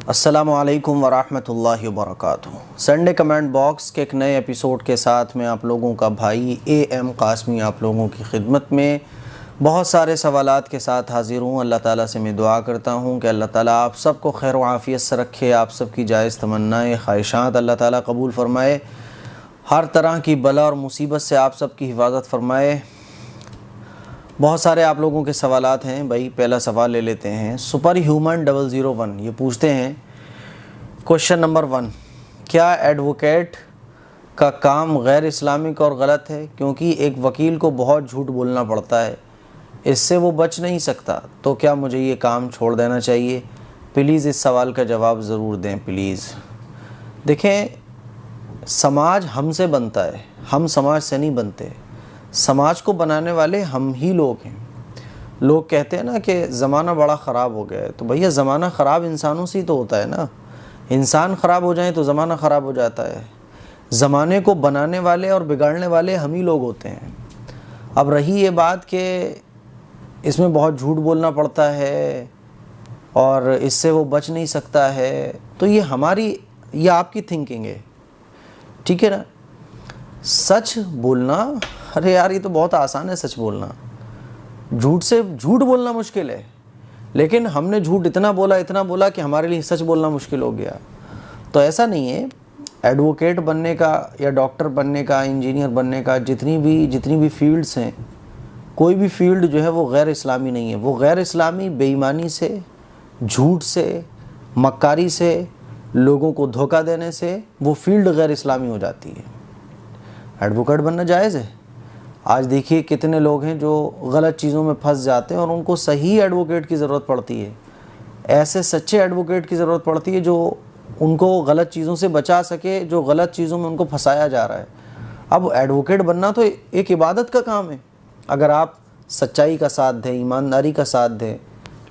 अस्सलामु अलैकुम वरहमतुल्लाहि वबरकातुहू। संडे कमेंट बॉक्स के एक नए एपिसोड के साथ मैं आप लोगों का भाई AM कासमी आप लोगों की खिदमत में बहुत सारे सवालात के साथ हाज़िर हूँ। अल्लाह ताला से मैं दुआ करता हूँ कि अल्लाह ताला आप सबको खैर व आफ़ियत से रखे, आप सबकी जायज़ तमन्नाएँ ख्वाहिशात अल्लाह ताला कबूल फ़रमाए, हर तरह की बला और मुसीबत से आप सबकी हिफाजत फ़रमाए। बहुत सारे आप लोगों के सवालात हैं भाई। पहला सवाल ले लेते हैं। सुपर ह्यूमन 001 ये पूछते हैं, क्वेश्चन नंबर 1, क्या एडवोकेट का काम गैर इस्लामिक और गलत है? क्योंकि एक वकील को बहुत झूठ बोलना पड़ता है, इससे वो बच नहीं सकता, तो क्या मुझे ये काम छोड़ देना चाहिए? प्लीज़ इस सवाल का जवाब ज़रूर दें प्लीज़। देखें, समाज हमसे बनता है, हम समाज से नहीं बनते। समाज को बनाने वाले हम ही लोग हैं। लोग कहते हैं ना कि ज़माना बड़ा ख़राब हो गया है, तो भैया ज़माना ख़राब इंसानों से ही तो होता है ना। इंसान ख़राब हो जाए तो ज़माना ख़राब हो जाता है। ज़माने को बनाने वाले और बिगाड़ने वाले हम ही लोग होते हैं। अब रही ये बात कि इसमें बहुत झूठ बोलना पड़ता है और इससे वो बच नहीं सकता है, तो ये आपकी थिंकिंग है, ठीक है ना। सच बोलना, अरे यार ये तो बहुत आसान है सच बोलना। झूठ से झूठ बोलना मुश्किल है, लेकिन हमने झूठ इतना बोला कि हमारे लिए सच बोलना मुश्किल हो गया। तो ऐसा नहीं है। एडवोकेट बनने का या डॉक्टर बनने का, इंजीनियर बनने का, जितनी भी फील्ड्स हैं, कोई भी फील्ड जो है वो गैर इस्लामी नहीं है। वो गैर इस्लामी बेईमानी से, झूठ से, मक्कारी से, लोगों को धोखा देने से वो फील्ड गैर इस्लामी हो जाती है। एडवोकेट बनना जायज़ है। आज देखिए कितने लोग हैं जो गलत चीज़ों में फंस जाते हैं और उनको सही एडवोकेट की ज़रूरत पड़ती है। ऐसे सच्चे एडवोकेट की ज़रूरत पड़ती है जो उनको गलत चीज़ों से बचा सके, जो गलत चीज़ों में उनको फंसाया जा रहा है। अब एडवोकेट बनना तो एक इबादत का काम है। अगर आप सच्चाई का साथ दें, ईमानदारी का साथ दें,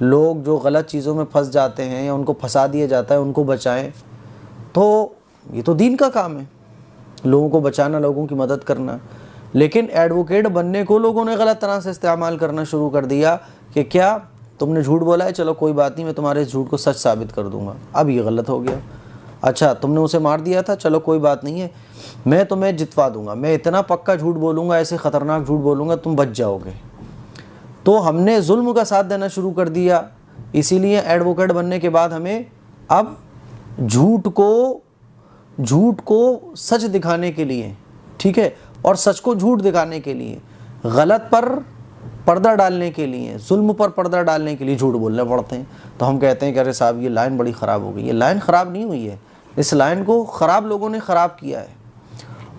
लोग जो गलत चीज़ों में फंस जाते हैं या उनको फंसा दिया जाता है उनको बचाएं, तो ये तो दीन का काम है, लोगों को बचाना, लोगों की मदद करना। लेकिन एडवोकेट बनने को लोगों ने गलत तरह से इस्तेमाल करना शुरू कर दिया कि क्या तुमने झूठ बोला है, चलो कोई बात नहीं, मैं तुम्हारे इस झूठ को सच साबित कर दूंगा। अब ये गलत हो गया। अच्छा, तुमने उसे मार दिया था, चलो कोई बात नहीं है, मैं तुम्हें जितवा दूंगा, मैं इतना पक्का झूठ बोलूँगा, ऐसे ख़तरनाक झूठ बोलूँगा तुम बच जाओगे। तो हमने जुल्म का साथ देना शुरू कर दिया। इसीलिए एडवोकेट बनने के बाद हमें अब झूठ को सच दिखाने के लिए, ठीक है, और सच को झूठ दिखाने के लिए, गलत पर पर्दा डालने के लिए, जुल्म पर पर्दा डालने के लिए झूठ बोलने पड़ते हैं। तो हम कहते हैं कि अरे साहब ये लाइन बड़ी ख़राब हो गई। ये लाइन ख़राब नहीं हुई है, इस लाइन को ख़राब लोगों ने ख़राब किया है।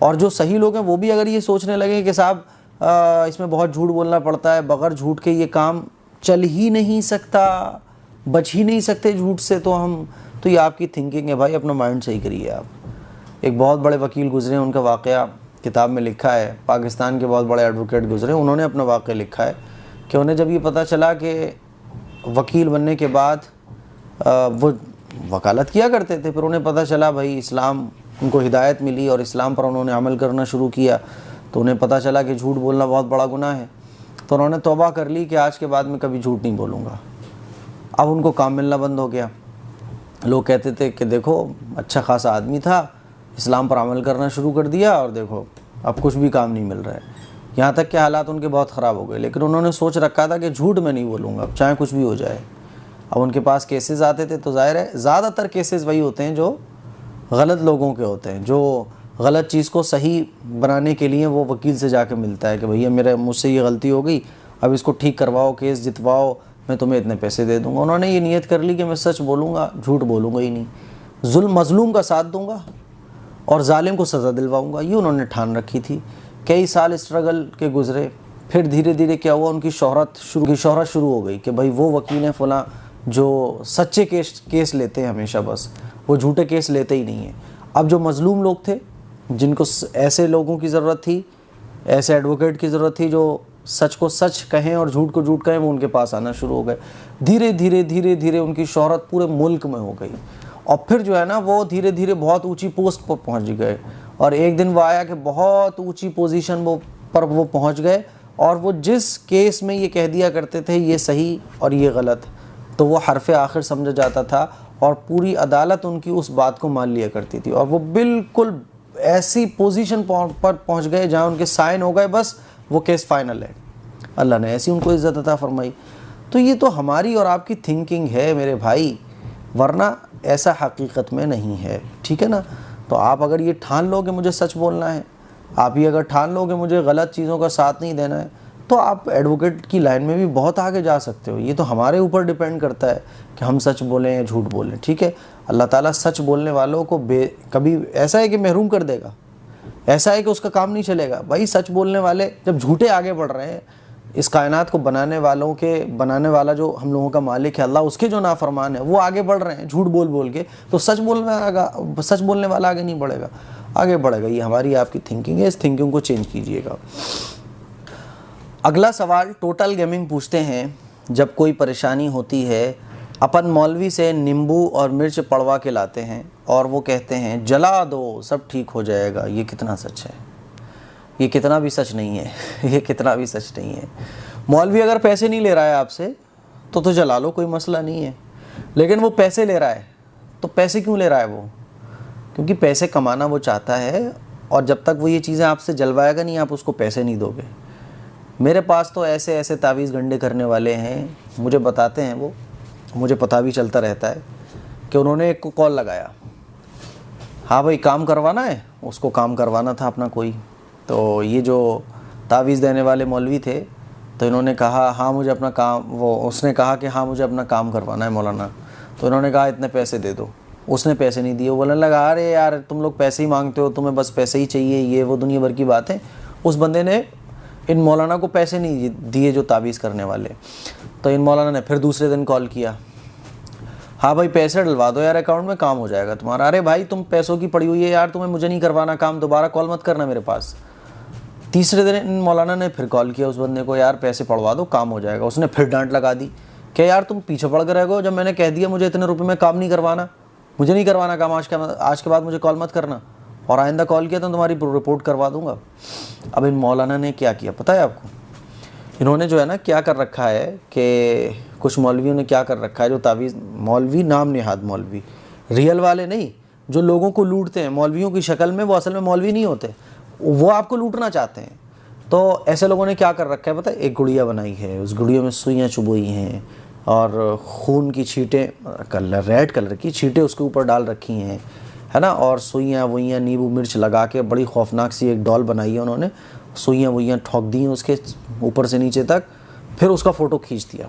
और जो सही लोग हैं वो भी अगर ये सोचने लगे कि साहब इसमें बहुत झूठ बोलना पड़ता है, बग़ैर झूठ के ये काम चल ही नहीं सकता, बच ही नहीं सकते झूठ से, तो ये आपकी थिंकिंग है भाई। अपना माइंड सही करिए आप। एक बहुत बड़े वकील गुजरे, उनका वाक़या किताब में लिखा है। पाकिस्तान के बहुत बड़े एडवोकेट गुजरे, उन्होंने अपना वाक़या लिखा है कि उन्हें जब ये पता चला कि वकील बनने के बाद वो वकालत किया करते थे, फिर उन्हें पता चला भाई इस्लाम, उनको हिदायत मिली और इस्लाम पर उन्होंने अमल करना शुरू किया, तो उन्हें पता चला कि झूठ बोलना बहुत बड़ा गुनाह है। तो उन्होंने तौबा कर ली कि आज के बाद मैं कभी झूठ नहीं बोलूँगा। अब उनको काम मिलना बंद हो गया। लोग कहते थे कि देखो अच्छा खासा आदमी था, इस्लाम पर अमल करना शुरू कर दिया और देखो अब कुछ भी काम नहीं मिल रहा है। यहाँ तक के हालात उनके बहुत ख़राब हो गए। लेकिन उन्होंने सोच रखा था कि झूठ मैं नहीं बोलूँगा, चाहे कुछ भी हो जाए। अब उनके पास केसेस आते थे, तो ज़ाहिर है ज़्यादातर केसेस वही होते हैं जो गलत लोगों के होते हैं, जो गलत चीज़ को सही बनाने के लिए वो वकील से जाके मिलता है कि भैया मुझसे ये गलती हो गई, अब इसको ठीक करवाओ, केस जितवाओ, मैं तुम्हें इतने पैसे दे दूँगा। उन्होंने ये नीयत कर ली कि मैं सच बोलूँगा, झूठ बोलूँगा ही नहीं, मज़लूम का साथ दूँगा और जालिम को सज़ा दिलवाऊंगा, ये उन्होंने ठान रखी थी। कई साल स्ट्रगल के गुज़रे, फिर धीरे धीरे क्या हुआ, उनकी शोहरत शुरू हो गई कि भाई वो वकील हैं फ़लाँ जो सच्चे केस लेते हैं हमेशा, बस वो झूठे केस लेते ही नहीं हैं। अब जो मज़लूम लोग थे, जिनको ऐसे लोगों की ज़रूरत थी, ऐसे एडवोकेट की ज़रूरत थी जो सच को सच कहें और झूठ को झूठ कहें, वो उनके पास आना शुरू हो गए। धीरे धीरे उनकी शोहरत पूरे मुल्क में हो गई और फिर जो है ना वो धीरे धीरे बहुत ऊंची पोस्ट पर पहुंच गए। और एक दिन वो आया कि बहुत ऊंची पोजीशन पर वो पहुंच गए और वो जिस केस में ये कह दिया करते थे ये सही और ये गलत, तो वो हरफ आखिर समझा जाता था और पूरी अदालत उनकी उस बात को मान लिया करती थी, और वो बिल्कुल ऐसी पोजीशन पर पहुंच गए जहां उनके साइन हो गए, बस वो केस फाइनल है। अल्लाह ने ऐसी उनको इज़्ज़त अता फरमाई। तो ये तो हमारी और आपकी थिंकिंग है मेरे भाई, वरना ऐसा हकीकत में नहीं है, ठीक है ना। तो आप अगर ये ठान लो कि मुझे सच बोलना है, आप ये अगर ठान लो कि मुझे गलत चीज़ों का साथ नहीं देना है, तो आप एडवोकेट की लाइन में भी बहुत आगे जा सकते हो। ये तो हमारे ऊपर डिपेंड करता है कि हम सच बोलें या झूठ बोलें, ठीक है। अल्लाह ताला सच बोलने वालों को कभी ऐसा है कि महरूम कर देगा, ऐसा है कि उसका काम नहीं चलेगा। भाई सच बोलने वाले जब झूठे आगे बढ़ रहे हैं, इस कायनात को बनाने वाला जो हम लोगों का मालिक है अल्लाह, उसके जो नाफरमान है वो आगे बढ़ रहे हैं झूठ बोल बोल के, तो सच बोलने वाला आगे नहीं बढ़ेगा, आगे बढ़ेगा। ये हमारी आपकी थिंकिंग है, इस थिंकिंग को चेंज कीजिएगा। अगला सवाल टोटल गेमिंग पूछते हैं, जब कोई परेशानी होती है अपन मौलवी से नींबू और मिर्च पड़वा के लाते हैं और वो कहते हैं जला दो सब ठीक हो जाएगा। ये कितना सच है? ये कितना भी सच नहीं है। ये कितना भी सच नहीं है। मौलवी अगर पैसे नहीं ले रहा है आपसे तो जला लो, कोई मसला नहीं है। लेकिन वो पैसे ले रहा है, तो पैसे क्यों ले रहा है वो? क्योंकि पैसे कमाना वो चाहता है, और जब तक वो ये चीज़ें आपसे जलवाएगा नहीं, आप उसको पैसे नहीं दोगे। मेरे पास तो ऐसे ऐसे तावीज़ गंडे करने वाले हैं, मुझे बताते हैं वो, मुझे पता भी चलता रहता है कि उन्होंने एक को कॉल लगाया, हाँ भाई काम करवाना है, उसको काम करवाना था अपना कोई। तो ये जो तावीज़ देने वाले मौलवी थे, तो इन्होंने कहा हाँ मुझे अपना काम, उसने कहा कि हाँ मुझे अपना काम करवाना है मौलाना। तो इन्होंने कहा इतने पैसे दे दो। उसने पैसे नहीं दिए। वो बोलने लगा अरे यार तुम लोग पैसे ही मांगते हो, तुम्हें बस पैसे ही चाहिए, ये वो दुनिया भर की बात है। उस बंदे ने इन मौलाना को पैसे नहीं दिए जो तावीज़ करने वाले। तो इन मौलाना ने फिर दूसरे दिन कॉल किया, हाँ भाई पैसे डलवा दो यार अकाउंट में, काम हो जाएगा तुम्हारा। अरे भाई तुम पैसों की पड़ी हुई है यार, तुम्हें मुझे नहीं करवाना काम, दोबारा कॉल मत करना मेरे पास। तीसरे दिन इन मौलाना ने फिर कॉल किया उस बंदे को, यार पैसे पड़वा दो काम हो जाएगा। उसने फिर डांट लगा दी, क्या यार तुम पीछे पड़ कर रह गए, जब मैंने कह दिया मुझे इतने रुपए में काम नहीं करवाना, मुझे नहीं करवाना काम, आज के बाद मुझे कॉल मत करना, और आइंदा कॉल किया तो तुम्हारी रिपोर्ट करवा दूंगा। अब इन मौलाना ने क्या किया पता है आपको? इन्होंने जो है ना क्या कर रखा है कि कुछ मौलवियों ने क्या कर रखा है, जो तावीज़ मौलवी नाम नेहाद मौलवी, रियल वाले नहीं, जो लोगों को लूटते हैं मौलवियों की शक्ल में, वो असल में मौलवी नहीं होते, वो आपको लूटना चाहते हैं। तो ऐसे लोगों ने क्या कर रखा है पता है? एक गुड़िया बनाई है, उस गुड़िया में सुइयाँ चुभोई हैं और खून की छींटें, रेड कलर की छींटें उसके ऊपर डाल रखी हैं, है ना, और सुइयाँ वुइयाँ नींबू मिर्च लगा के बड़ी खौफनाक सी एक डॉल बनाई है उन्होंने, सुइयाँ वुइयाँ ठोक दी हैं उसके ऊपर से नीचे तक। फिर उसका फ़ोटो खींच दिया,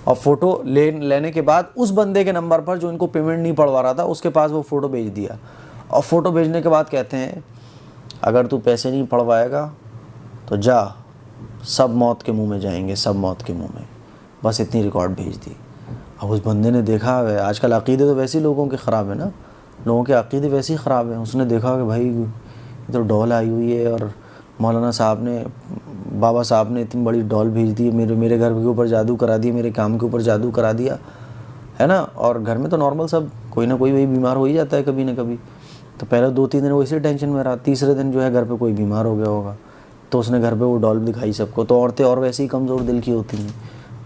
और फ़ोटो लेने के बाद उस बंदे के नंबर पर जो इनको पेमेंट नहीं पड़वा रहा था उसके पास वो फ़ोटो भेज दिया। और फ़ोटो भेजने के बाद कहते हैं अगर तू पैसे नहीं पड़वाएगा तो जा, सब मौत के मुंह में जाएंगे, सब मौत के मुंह में। बस इतनी रिकॉर्ड भेज दी। अब उस बंदे ने देखा, आजकल अक़ीदे तो वैसे ही लोगों के ख़राब है ना, लोगों के अक़ीदे वैसे ही ख़राब हैं। उसने देखा कि भाई ये तो डॉल आई हुई है, और मौलाना साहब ने, बाबा साहब ने इतनी बड़ी डॉल भेज दी, मेरे घर के ऊपर जादू करा दिया, मेरे काम के ऊपर जादू करा दिया, है ना। और घर में तो नॉर्मल सब कोई ना कोई वही बीमार हो ही जाता है कभी ना कभी। तो पहले 2-3 दिन वो इसी टेंशन में रहा, तीसरे दिन जो है घर पे कोई बीमार हो गया होगा, तो उसने घर पे वो डॉल दिखाई सबको। तो औरतें और वैसे ही कमज़ोर दिल की होती हैं,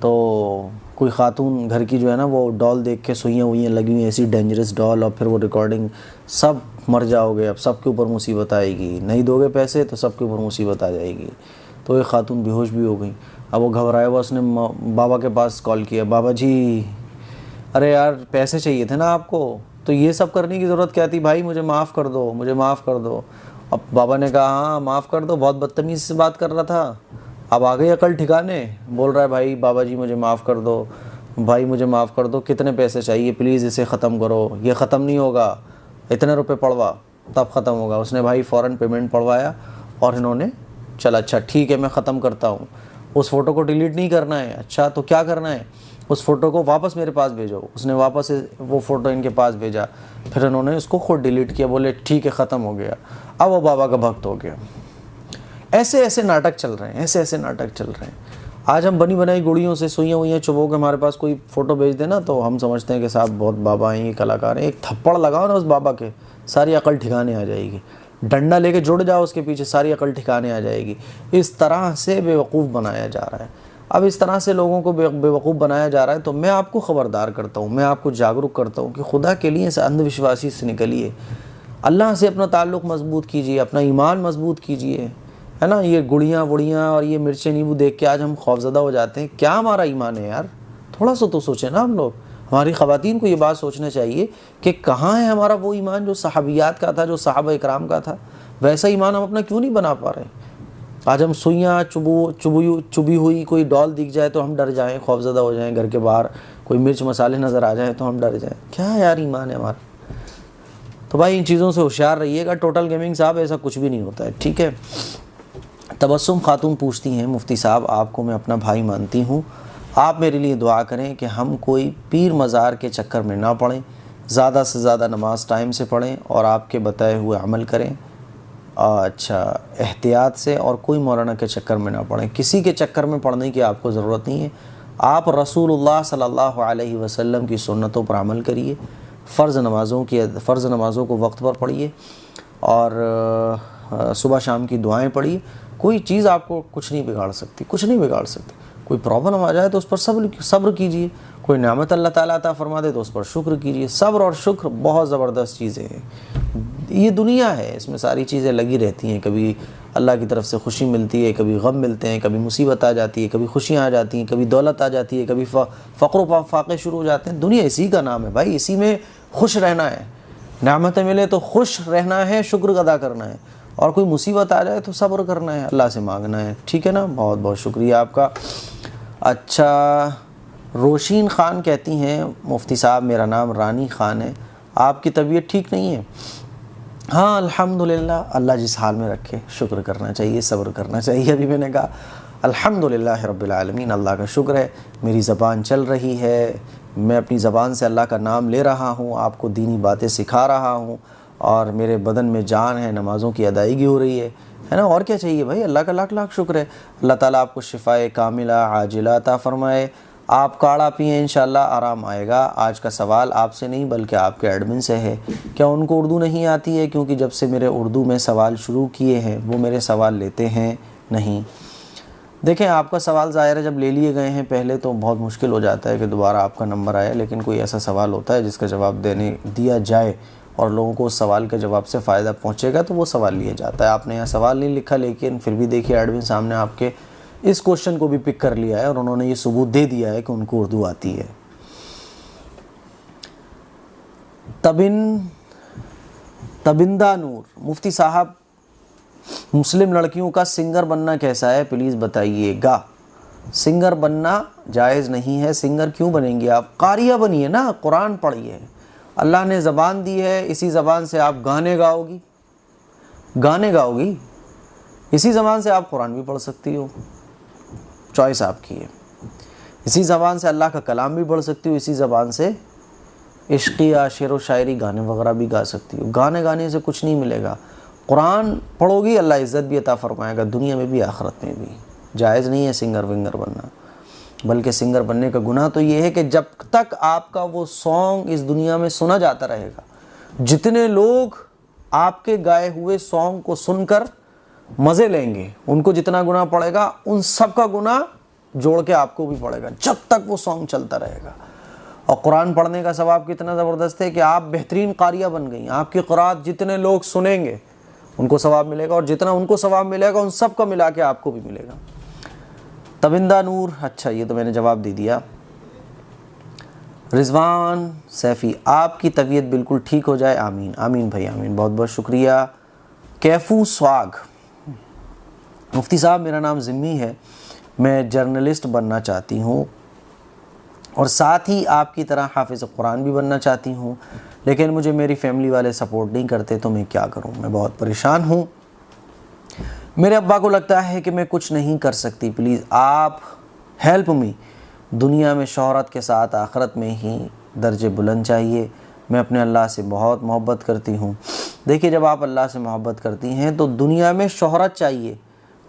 तो कोई खातून घर की जो है ना वो डॉल देख के सुइयाँ वुइयाँ लगी हुई ऐसी डेंजरस डॉल, और फिर वो रिकॉर्डिंग, सब मर जाओगे, अब सबके ऊपर मुसीबत आएगी, नहीं दोगे पैसे तो सबके ऊपर मुसीबत आ जाएगी। तो ये खातून बेहोश भी हो गई। अब वो घबराया हुआ उसने बाबा के पास कॉल किया, बाबा जी अरे यार पैसे चाहिए थे ना आपको, तो ये सब करने की ज़रूरत क्या थी भाई, मुझे माफ़ कर दो, मुझे माफ़ कर दो। अब बाबा ने कहा हाँ माफ़ कर दो, बहुत बदतमीज़ से बात कर रहा था, अब आ गई अकल ठिकाने, बोल रहा है भाई बाबा जी मुझे माफ़ कर दो, भाई मुझे माफ़ कर दो, कितने पैसे चाहिए प्लीज़ इसे ख़त्म करो, ये ख़त्म नहीं होगा, इतने रुपए पड़वा तब ख़त्म होगा। उसने भाई फ़ौरन पेमेंट पड़वाया, और इन्होंने चल अच्छा ठीक है मैं ख़त्म करता हूँ, उस फ़ोटो को डिलीट नहीं करना है, अच्छा तो क्या करना है, उस फ़ोटो को वापस मेरे पास भेजो। उसने वापस वो फ़ोटो इनके पास भेजा, फिर इन्होंने उसको खुद डिलीट किया, बोले ठीक है ख़त्म हो गया, अब वो बाबा का भक्त हो गया। ऐसे ऐसे नाटक चल रहे हैं, ऐसे ऐसे नाटक चल रहे हैं। आज हम बनी बनाई गुड़ियों से सुइयाँ वुइयाँ चुभो के हमारे पास कोई फ़ोटो भेज देना तो हम समझते हैं कि साहब बहुत बाबा हैं, ये कलाकार हैं। एक थप्पड़ लगाओ ना उस बाबा के, सारी अकल ठिकाने आ जाएगी। डंडा लेके जुड़ जाओ उसके पीछे, सारी अकल ठिकाने आ जाएगी। इस तरह से बेवकूफ़ बनाया जा रहा है। अब इस तरह से लोगों को बेवकूफ़ बनाया जा रहा है। तो मैं आपको ख़बरदार करता हूँ, मैं आपको जागरूक करता हूँ कि खुदा के लिए इस अंधविश्वासी से निकलिए, अल्लाह से अपना ताल्लुक़ मजबूत कीजिए, अपना ईमान मजबूत कीजिए, है ना। ये गुड़ियाँ वुड़ियाँ और ये मिर्चें नींबू देख के आज हम खौफज़दा हो जाते हैं। क्या हमारा ईमान है यार, थोड़ा सा तो सोचें ना हम लोग। हमारी ख़वातीन को ये बात सोचना चाहिए कि कहाँ है हमारा वो ईमान जो सहाबियात का था, जो सहाबा इकराम का था। वैसा ईमान हम अपना क्यों नहीं बना पा रहे। आज हम सुइयाँ चुभी हुई कोई डॉल दिख जाए तो हम डर जाएं, खौफज़दा हो जाएं, घर के बाहर कोई मिर्च मसाले नज़र आ जाए तो हम डर जाएं। क्या यार ईमान है हमारा। तो भाई इन चीज़ों से होशियार रहिएगा। टोटल गेमिंग साहब ऐसा कुछ भी नहीं होता है, ठीक है। तबस्सुम खातून पूछती हैं, मुफ्ती साहब आपको मैं अपना भाई मानती हूँ, आप मेरे लिए दुआ करें कि हम कोई पीर मज़ार के चक्कर में ना पड़ें, ज़्यादा से ज़्यादा नमाज़ टाइम से पढ़ें और आपके बताए हुए अमल करें, अच्छा एहतियात से, और कोई मौलाना के चक्कर में ना पड़ें। किसी के चक्कर में पढ़ने की आपको ज़रूरत नहीं है। आप रसूलुल्लाह सल्लल्लाहु अलैहि वसल्लम की सुन्नतों पर अमल करिए, फ़र्ज़ नमाज़ों को वक्त पर पढ़िए और सुबह शाम की दुआएं पढ़िए। कोई चीज़ आपको कुछ नहीं बिगाड़ सकती, कुछ नहीं बिगाड़ सकती। कोई प्रॉब्लम आ जाए तो उस पर सब्र कीजिए। कोई नेमत अल्लाह ताला अता फरमा दे तो उस पर शुक्र कीजिए। सब्र और शुक्र बहुत ज़बरदस्त चीज़ें हैं। ये दुनिया है, इसमें सारी चीज़ें लगी रहती हैं। कभी अल्लाह की तरफ से खुशी मिलती है, कभी गम मिलते हैं, कभी मुसीबत आ जाती है, कभी खुशियाँ आ जाती हैं, कभी दौलत आ जाती है, कभी फ़क्र फाक़े शुरू हो जाते हैं। दुनिया इसी का नाम है भाई, इसी में खुश रहना है। नेमतें मिले तो खुश रहना है, शुक्र अदा करना है, और कोई मुसीबत आ जाए तो सब्र करना है, अल्लाह से मांगना है, ठीक है ना। बहुत बहुत शुक्रिया आपका। अच्छा, रोशीन ख़ान कहती हैं, मुफ्ती साहब मेरा नाम रानी ख़ान है, आपकी तबीयत ठीक नहीं है। हाँ अल्हम्दुलिल्लाह, अल्लाह जिस हाल में रखे शुक्र करना चाहिए, सब्र करना चाहिए। अभी मैंने कहा अल्हम्दुलिल्लाह रब्बिल आलमीन, अल्लाह का शुक्र है मेरी ज़बान चल रही है, मैं अपनी ज़बान से अल्लाह का नाम ले रहा हूँ, आपको दीनी बातें सिखा रहा हूँ, और मेरे बदन में जान है, नमाज़ों की अदायगी हो रही है ना। और क्या चाहिए भाई, अल्लाह का लाख लाख शुक्र है। अल्लाह ताला आपको शिफ़ाए कामिला आजिला अता फ़रमाए। आप काढ़ा पिए, इंशाअल्लाह आराम आएगा। आज का सवाल आपसे नहीं बल्कि आपके एडमिन से है, क्या उनको उर्दू नहीं आती है? क्योंकि जब से मेरे उर्दू में सवाल शुरू किए हैं वो मेरे सवाल लेते हैं नहीं। देखें, आपका सवाल ज़ाहिर है जब ले लिए गए हैं पहले तो बहुत मुश्किल हो जाता है कि दोबारा आपका नंबर आए, लेकिन कोई ऐसा सवाल होता है जिसका जवाब दिया जाए और लोगों को उस सवाल के जवाब से फ़ायदा पहुंचेगा तो वो सवाल लिया जाता है। आपने यहाँ सवाल नहीं लिखा, लेकिन फिर भी देखिए एडमिन सामने आपके इस क्वेश्चन को भी पिक कर लिया है और उन्होंने ये सबूत दे दिया है कि उनको उर्दू आती है। तबिंदा नूर, मुफ्ती साहब मुस्लिम लड़कियों का सिंगर बनना कैसा है, प्लीज़ बताइएगा। सिंगर बनना जायज़ नहीं है। सिंगर क्यों बनेंगे आप? कारिया बनिए ना, कुरान पढ़िए। अल्लाह ने ज़बान दी है, इसी ज़बान से आप गाने गाओगी, इसी ज़बान से आप कुरान भी पढ़ सकती हो, चॉइस आपकी है। इसी ज़बान से अल्लाह का कलाम भी पढ़ सकती हो, इसी ज़बान से इश्क़िया शेर व शायरी गाने वगैरह भी गा सकती हो। गाने गाने से कुछ नहीं मिलेगा। कुरान पढ़ोगी, अल्लाह इज़्ज़त भी अता फ़रमाएगा, दुनिया में भी आखिरत में भी। जायज़ नहीं है सिंगर विंगर बनना, बल्कि सिंगर बनने का गुनाह तो ये है कि जब तक आपका वो सॉन्ग इस दुनिया में सुना जाता रहेगा, जितने लोग आपके गाए हुए सॉन्ग को सुनकर मज़े लेंगे, उनको जितना गुनाह पड़ेगा उन सब का गुनाह जोड़ के आपको भी पड़ेगा, जब तक वो सॉन्ग चलता रहेगा। और कुरान पढ़ने का सवाब कितना ज़बरदस्त है कि आप बेहतरीन कारिया बन गई। आपकी क़ुरात जितने लोग सुनेंगे उनको सवाब मिलेगा, और जितना उनको सवाब मिलेगा उन सब का मिला के आपको भी मिलेगा। तबिंदा नूर, अच्छा ये तो मैंने जवाब दे दिया। रिजवान सैफ़ी, आपकी तबीयत बिल्कुल ठीक हो जाए, आमीन आमीन भाई आमीन, बहुत बहुत शुक्रिया। कैफू स्वाग, मुफ्ती साहब मेरा नाम ज़िम्मी है, मैं जर्नलिस्ट बनना चाहती हूँ और साथ ही आपकी तरह हाफिज़ कुरान भी बनना चाहती हूँ, लेकिन मुझे मेरी फैमिली वाले सपोर्ट नहीं करते, तो मैं क्या करूँ? मैं बहुत परेशान हूँ। मेरे अब्बा को लगता है कि मैं कुछ नहीं कर सकती, प्लीज़ आप हेल्प मी। दुनिया में शोहरत के साथ आखिरत में ही दर्जे बुलंद चाहिए। मैं अपने अल्लाह से बहुत मोहब्बत करती हूँ। देखिए, जब आप अल्लाह से मोहब्बत करती हैं तो दुनिया में शोहरत चाहिए,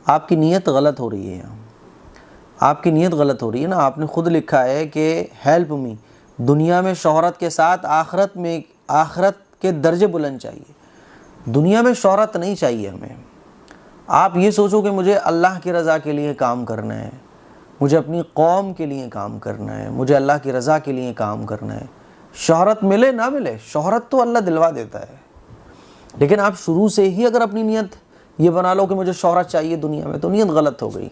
आपकी नीयत गलत हो रही है। आपकी नीयत गलत हो रही है ना। आपने ख़ुद लिखा है कि हेल्प मी, दुनिया में शोहरत के साथ आखिरत के दर्जे बुलंद चाहिए। दुनिया में शोहरत नहीं चाहिए हमें। आप ये सोचो कि मुझे अल्लाह की रज़ा के लिए काम करना है, मुझे अपनी कौम के लिए काम करना है, मुझे अल्लाह की रज़ा के लिए काम करना है। शोहरत मिले ना मिले, शोहरत तो अल्लाह दिलवा देता है, लेकिन आप शुरू से ही अगर अपनी नीयत ये बना लो कि मुझे शोहरत चाहिए दुनिया में, तो नीयत गलत हो गई।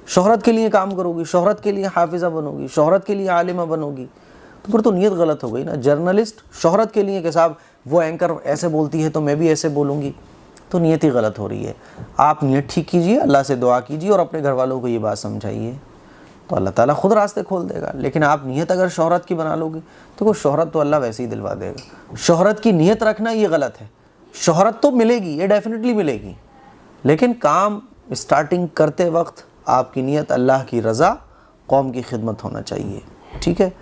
शोहरत के लिए काम करोगी, शोहरत के लिए हाफिज़ा बनोगी, शोहरत के लिए आलिमा बनोगी, तो फिर तो नीयत गलत हो गई ना। जर्नलिस्ट शोहरत के लिए कि साहब वो एंकर ऐसे बोलती है तो मैं भी ऐसे बोलूँगी, तो नीयत ही गलत हो रही है। आप नीयत ठीक कीजिए, अल्लाह से दुआ कीजिए और अपने घर वालों को ये बात समझाइए, तो अल्लाह ताला खुद रास्ते खोल देगा। लेकिन आप नीयत अगर शोहरत की बना लोगे तो वो शोहरत तो अल्लाह वैसे ही दिलवा देगा। शोहरत की नीयत रखना ये गलत है। शोहरत तो मिलेगी, ये डेफिनेटली मिलेगी, लेकिन काम स्टार्टिंग करते वक्त आपकी नीयत अल्लाह की रज़ा, कौम की खिदमत होना चाहिए। ठीक है,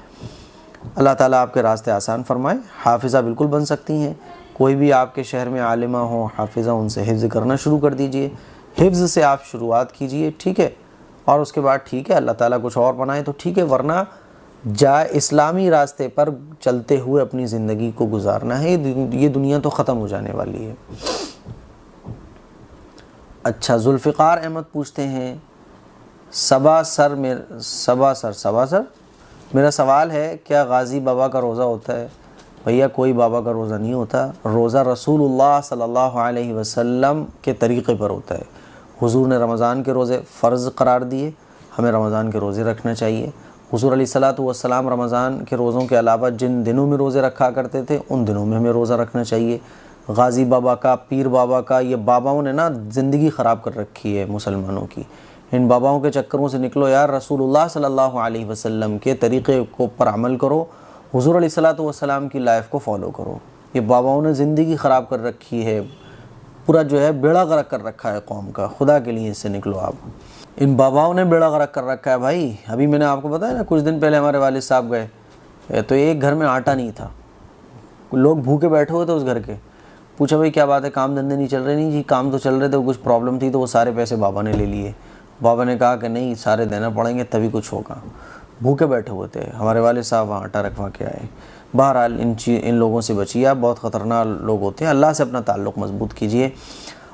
अल्लाह ताला आपके रास्ते आसान फरमाए। हाफिज़ा बिल्कुल बन सकती हैं, कोई भी आपके शहर में आलिमा हो, हाफिज़ा, उनसे हिफ्ज़ करना शुरू कर दीजिए। हिफ्ज़ से आप शुरुआत कीजिए, ठीक है, और उसके बाद ठीक है अल्लाह ताला कुछ और बनाए तो ठीक है, वरना इस्लामी रास्ते पर चलते हुए अपनी ज़िंदगी को गुजारना है। ये दुनिया तो ख़त्म हो जाने वाली है। अच्छा, जुल्फ़िकार अहमद पूछते हैं, सबा सर मेरा सवाल है, क्या गाज़ी बाबा का रोज़ा होता है? भैया कोई बाबा का रोज़ा नहीं होता। रोज़ा रसूलुल्लाह सल्लल्लाहु अलैहि वसल्लम के तरीक़े पर होता है। हुज़ूर ने रमज़ान के रोज़े फ़र्ज़ करार दिए, हमें रमज़ान के रोज़े रखना चाहिए। हुज़ूर अलैहिस्सलातु वस्सलाम रमज़ान के रोज़ों के अलावा जिन दिनों में रोज़े रखा करते थे, उन दिनों में हमें रोज़ा रखना चाहिए। गाज़ी बाबा का, पीर बाबा का, ये बाबाओं ने ना ज़िंदगी ख़राब कर रखी है मुसलमानों की। इन बाबाओं के चक्करों से निकलो यार, रसूलुल्लाह सल्लल्लाहु अलैहि वसल्लम के तरीक़े को पर अमल करो, हुज़ूर अलैहिस्सलातु वस्सलाम की लाइफ को फॉलो करो। ये बाबाओं ने ज़िंदगी ख़राब कर रखी है, पूरा जो है बेड़ा गर्क कर रखा है कौम का। खुदा के लिए इससे निकलो आप। इन बाबाओं ने बेड़ा गर्क कर रखा है भाई। अभी मैंने आपको बताया ना, कुछ दिन पहले हमारे वालिद साहब गए तो एक घर में आटा नहीं था, लोग भूखे बैठे हुए थे उस घर के। पूछा भाई क्या बात है, काम धंधे नहीं चल रहे? नहीं जी, काम तो चल रहे थे, कुछ प्रॉब्लम थी तो वो सारे पैसे बाबा ने ले लिए। बाबा ने कहा कि नहीं, सारे देना पड़ेंगे तभी कुछ होगा। भूखे बैठे हुए थे, हमारे वालिद साहब वहाँ आटा रखवा के आए। बहरहाल इन लोगों से बचिए आप, बहुत ख़तरनाक लोग होते हैं। अल्लाह से अपना ताल्लुक़ मजबूत कीजिए।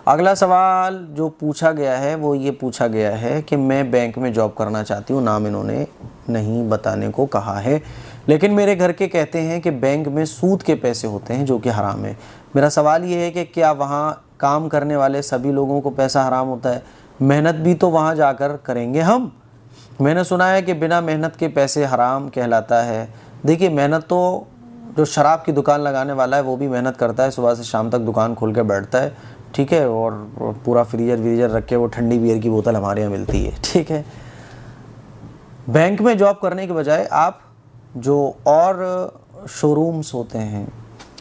अगला सवाल जो पूछा गया है वो ये पूछा गया है कि मैं बैंक में जॉब करना चाहती हूँ, नाम इन्होंने नहीं बताने को कहा है, लेकिन मेरे घर के कहते हैं कि बैंक में सूद के पैसे होते हैं जो कि हराम है। मेरा सवाल ये है कि क्या वहाँ काम करने वाले सभी लोगों को पैसा हराम होता है? मेहनत भी तो वहाँ जाकर करेंगे हम। मैंने सुना है कि बिना मेहनत के पैसे हराम कहलाता है। देखिए, मेहनत तो जो शराब की दुकान लगाने वाला है वो भी मेहनत करता है, सुबह से शाम तक दुकान खोल के बैठता है, ठीक है, और पूरा फ्रीजर रख के वो ठंडी बियर की बोतल हमारे यहाँ मिलती है, ठीक है। बैंक में जॉब करने के बजाय आप जो और शोरूम्स होते हैं,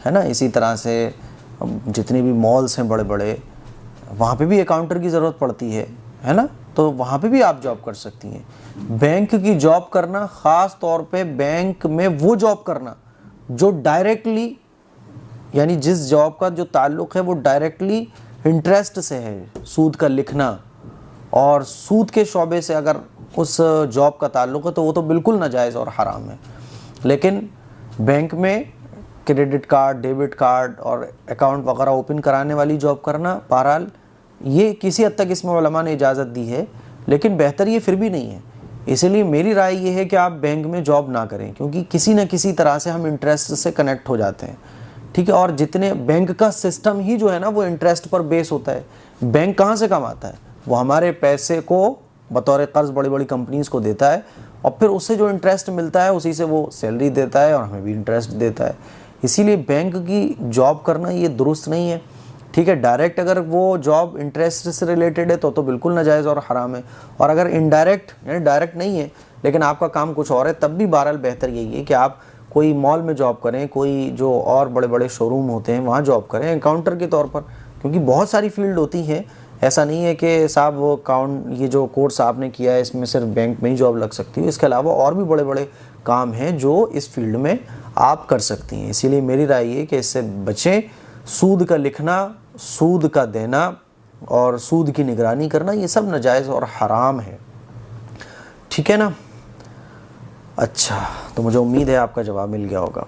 है ना, इसी तरह से जितने भी मॉल्स हैं बड़े बड़े, वहाँ पे भी अकाउंटर की ज़रूरत पड़ती है ना, तो वहाँ पे भी आप जॉब कर सकती हैं। बैंक की जॉब करना, ख़ास तौर पे बैंक में वो जॉब करना जो डायरेक्टली, यानी जिस जॉब का जो ताल्लुक़ है वो डायरेक्टली इंटरेस्ट से है, सूद का लिखना, और सूद के शौबे से अगर उस जॉब का ताल्लुक़ है तो वो तो बिल्कुल नाजायज़ और हराम है। लेकिन बैंक में क्रेडिट कार्ड, डेबिट कार्ड और अकाउंट वगैरह ओपन कराने वाली जॉब करना, बहरहाल ये किसी हद तक इसमें उलमा ने इजाज़त दी है, लेकिन बेहतर ये फिर भी नहीं है। इसलिए मेरी राय ये है कि आप बैंक में जॉब ना करें, क्योंकि किसी न किसी तरह से हम इंटरेस्ट से कनेक्ट हो जाते हैं, ठीक है। और जितने बैंक का सिस्टम ही जो है ना वो इंटरेस्ट पर बेस होता है। बैंक कहाँ से कमाता है? वो हमारे पैसे को बतौर कर्ज़ बड़ी बड़ी कंपनीज़ को देता है, और फिर उससे जो इंटरेस्ट मिलता है उसी से वो सैलरी देता है और हमें भी इंटरेस्ट देता है। इसीलिए बैंक की जॉब करना ये दुरुस्त नहीं है, ठीक है। डायरेक्ट अगर वो जॉब इंटरेस्ट से रिलेटेड है तो बिल्कुल नाजायज़ और हराम है, और अगर इनडायरेक्ट यानी डायरेक्ट नहीं है लेकिन आपका काम कुछ और है, तब भी बहरहाल बेहतर यही है कि आप कोई मॉल में जॉब करें, कोई जो और बड़े बड़े शोरूम होते हैं वहाँ जॉब करें अकाउंटर के तौर पर, क्योंकि बहुत सारी फील्ड होती हैं। ऐसा नहीं है कि साहब वो ये जो कोर्स आपने किया है इसमें सिर्फ बैंक में ही जॉब लग सकती है, इसके अलावा और भी बड़े बड़े काम हैं जो इस फील्ड में आप कर सकती हैं। इसीलिए मेरी राय ये कि इससे बचें। सूद का लिखना, सूद का देना और सूद की निगरानी करना, ये सब नाजायज़ और हराम है, ठीक है ना। अच्छा, तो मुझे उम्मीद है आपका जवाब मिल गया होगा।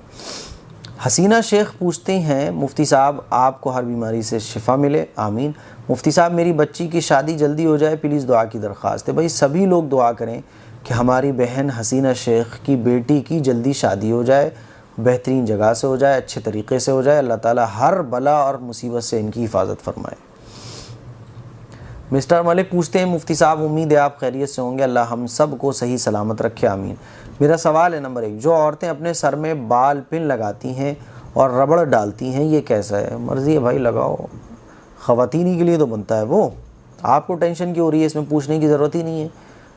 हसीना शेख पूछते हैं, मुफ्ती साहब आपको हर बीमारी से शिफा मिले, आमीन। मुफ्ती साहब मेरी बच्ची की शादी जल्दी हो जाए, प्लीज़ दुआ की दरख्वास्त है। भाई सभी लोग दुआ करें कि हमारी बहन हसीना शेख की बेटी की जल्दी शादी हो जाए, बेहतरीन जगह से हो जाए, अच्छे तरीक़े से हो जाए। अल्लाह ताला हर बला और मुसीबत से इनकी हिफाजत फरमाए। मिस्टर मलिक पूछते हैं, मुफ्ती साहब उम्मीद है आप खैरियत से होंगे, अल्लाह हम सब को सही सलामत रखे, आमीन। मेरा सवाल है नंबर 1, जो औरतें अपने सर में बाल पिन लगाती हैं और रबड़ डालती हैं, ये कैसा है? मर्ज़ी है भाई, लगाओ, ख़वातीन के लिए तो बनता है वो, आपको टेंशन क्यों हो रही है? इसमें पूछने की ज़रूरत ही नहीं है।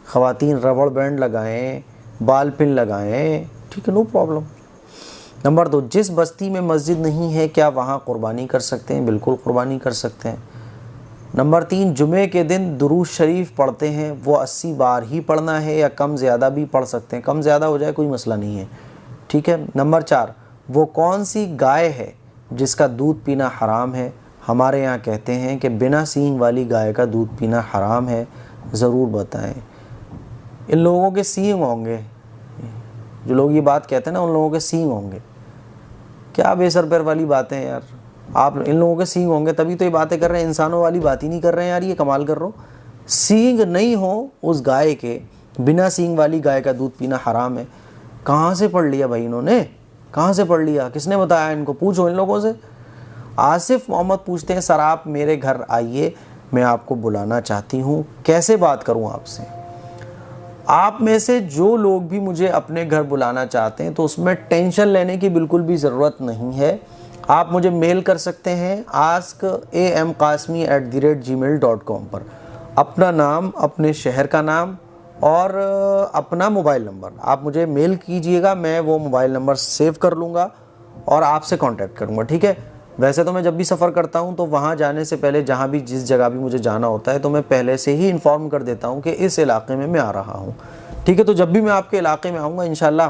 ख़वातीन रबड़ बैंड लगाएं, बाल पिन लगाएं, ठीक है, नो प्रॉब्लम। नंबर 2, जिस बस्ती में मस्जिद नहीं है क्या वहाँ कुर्बानी कर सकते हैं? बिल्कुल कुर्बानी कर सकते हैं। नंबर 3, जुमे के दिन दुरूद शरीफ पढ़ते हैं, वो 80 बार ही पढ़ना है या कम ज़्यादा भी पढ़ सकते हैं? कम ज़्यादा हो जाए कोई मसला नहीं है, ठीक है। नंबर 4, वो कौन सी गाय है जिसका दूध पीना हराम है? हमारे यहाँ कहते हैं कि बिना सींग वाली गाय का दूध पीना हराम है, ज़रूर बताएं। इन लोगों के सींग होंगे, जो लोग ये बात कहते हैं ना, उन लोगों के सींग होंगे। क्या बेसर पैर वाली बातें हैं यार, आप इन लोगों के सींग होंगे तभी तो ये बातें कर रहे हैं, इंसानों वाली बात ही नहीं कर रहे हैं यार, ये कमाल कर रहे हो। सींग नहीं हो उस गाय के, बिना सींग वाली गाय का दूध पीना हराम है, कहाँ से पढ़ लिया भाई इन्होंने? कहाँ से पढ़ लिया? किसने बताया इनको? पूछो इन लोगों से। आसिफ मोहम्मद पूछते हैं, सर आप मेरे घर आइए, मैं आपको बुलाना चाहती हूँ, कैसे बात करूँ आपसे? आप में से जो लोग भी मुझे अपने घर बुलाना चाहते हैं तो उसमें टेंशन लेने की बिल्कुल भी ज़रूरत नहीं है। आप मुझे मेल कर सकते हैं askam.kasmi@gmail.com पर अपना नाम, अपने शहर का नाम और अपना मोबाइल नंबर आप मुझे मेल कीजिएगा, मैं वो मोबाइल नंबर सेव कर लूँगा और आपसे कांटेक्ट करूँगा, ठीक है। वैसे तो मैं जब भी सफ़र करता हूँ तो वहाँ जाने से पहले जहाँ भी जिस जगह भी मुझे जाना होता है तो मैं पहले से ही इन्फॉर्म कर देता हूँ कि इस इलाके में मैं आ रहा हूँ, ठीक है। तो जब भी मैं आपके इलाके में आऊँगा इंशाल्लाह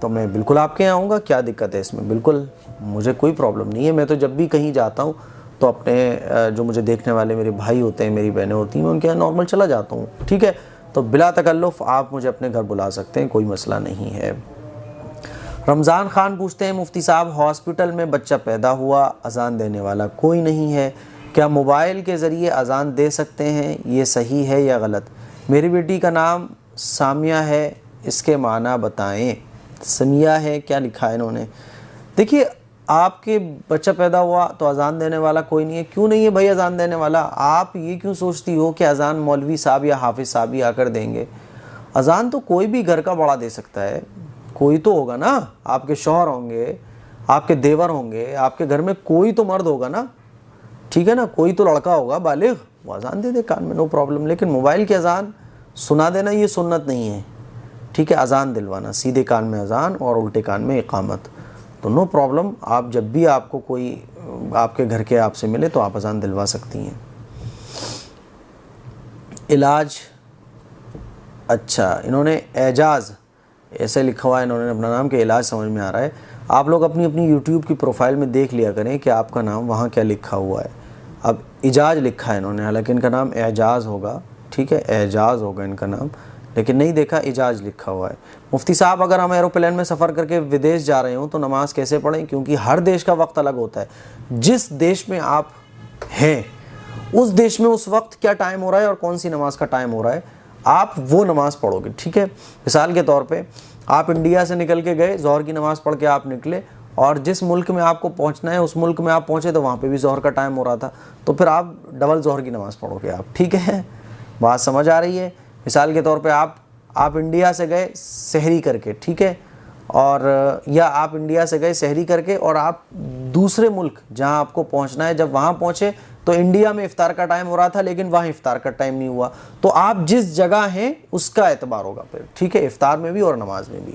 तो मैं बिल्कुल आपके यहाँ आऊँगा, क्या दिक्कत है इसमें? बिल्कुल मुझे कोई प्रॉब्लम नहीं है। मैं तो जब भी कहीं जाता हूँ तो अपने जो मुझे देखने वाले मेरे भाई होते हैं, मेरी बहनें होती हैं, मैं उनके यहाँ नॉर्मल चला जाता हूँ, ठीक है। तो बिला तकल्लुफ़ आप मुझे अपने घर बुला सकते हैं, कोई मसला नहीं है। रमज़ान ख़ान पूछते हैं, मुफ्ती साहब हॉस्पिटल में बच्चा पैदा हुआ, अज़ान देने वाला कोई नहीं है, क्या मोबाइल के ज़रिए अज़ान दे सकते हैं? ये सही है या गलत? मेरी बेटी का नाम सामिया है, इसके माना बताएं। समिया है, क्या लिखा है इन्होंने? देखिए, आपके बच्चा पैदा हुआ तो अज़ान देने वाला कोई नहीं है। क्यों नहीं है भाई अज़ान देने वाला? आप ये क्यों सोचती हो कि अज़ान मौलवी साहब या हाफिज़ साहब ही आकर देंगे? अज़ान तो कोई भी घर का बड़ा दे सकता है, कोई तो होगा ना, आपके शौहर होंगे, आपके देवर होंगे, आपके घर में कोई तो मर्द होगा ना, ठीक है ना, कोई तो लड़का होगा बालिग, वो अज़ान दे दे कान में, नो प्रॉब्लम। लेकिन मोबाइल की अज़ान सुना देना ये सुन्नत नहीं है, ठीक है। अज़ान दिलवाना, सीधे कान में अज़ान और उल्टे कान में इकामत, तो नो प्रॉब्लम। आप जब भी आपको कोई आपके घर के आपसे मिले तो आप अज़ान दिलवा सकती हैं। इलाज, अच्छा इन्होंने एजाज़ ऐसे लिखा हुआ है इन्होंने अपना नाम, के इलाज समझ में आ रहा है। आप लोग अपनी अपनी यूट्यूब की प्रोफाइल में देख लिया करें कि आपका नाम वहाँ क्या लिखा हुआ है। अब इजाज़ लिखा है इन्होंने, हालांकि इनका नाम एजाज़ होगा, ठीक है, एजाज़ होगा इनका नाम, लेकिन नहीं देखा इजाज़ लिखा हुआ है। मुफ्ती साहब अगर हम एरोप्लेन में सफ़र करके विदेश जा रहे हों तो नमाज़ कैसे पढ़ें? क्योंकि हर देश का वक्त अलग होता है। जिस देश में आप हैं उस देश में उस वक्त क्या टाइम हो रहा है और कौन सी नमाज का टाइम हो रहा है, आप वो नमाज़ पढ़ोगे, ठीक है। मिसाल के तौर पे आप इंडिया से निकल के गए, ज़ोहर की नमाज़ पढ़ के आप निकले और जिस मुल्क में आपको पहुंचना है उस मुल्क में आप पहुंचे तो वहाँ पे भी ज़ोहर का टाइम हो रहा था, तो फिर आप डबल ज़ोहर की नमाज़ पढ़ोगे आप, ठीक है। बात समझ आ रही है? मिसाल के तौर पे आप इंडिया से गए सहरी करके, ठीक है, और या आप इंडिया से गए सहरी करके और आप दूसरे मुल्क जहां आपको पहुंचना है, जब वहां पहुंचे तो इंडिया में इफ्तार का टाइम हो रहा था लेकिन वहां इफ्तार का टाइम नहीं हुआ, तो आप जिस जगह हैं उसका एतबार होगा फिर, ठीक है, इफ्तार में भी और नमाज में भी।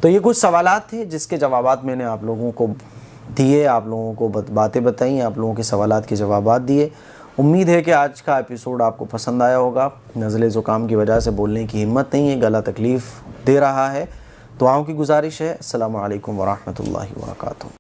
तो ये कुछ सवालात थे जिसके जवाबात मैंने आप लोगों को दिए, आप लोगों को बातें बताई, आप लोगों के सवालात के जवाबात दिए। उम्मीद है कि आज का एपिसोड आपको पसंद आया होगा। नज़ले ज़ुकाम की वजह से बोलने की हिम्मत नहीं है, गला तकलीफ़ दे रहा है। दुआओं की गुजारिश है। अस्सलामु अलैकुम वरहमतुल्लाहि वबरकातुहू।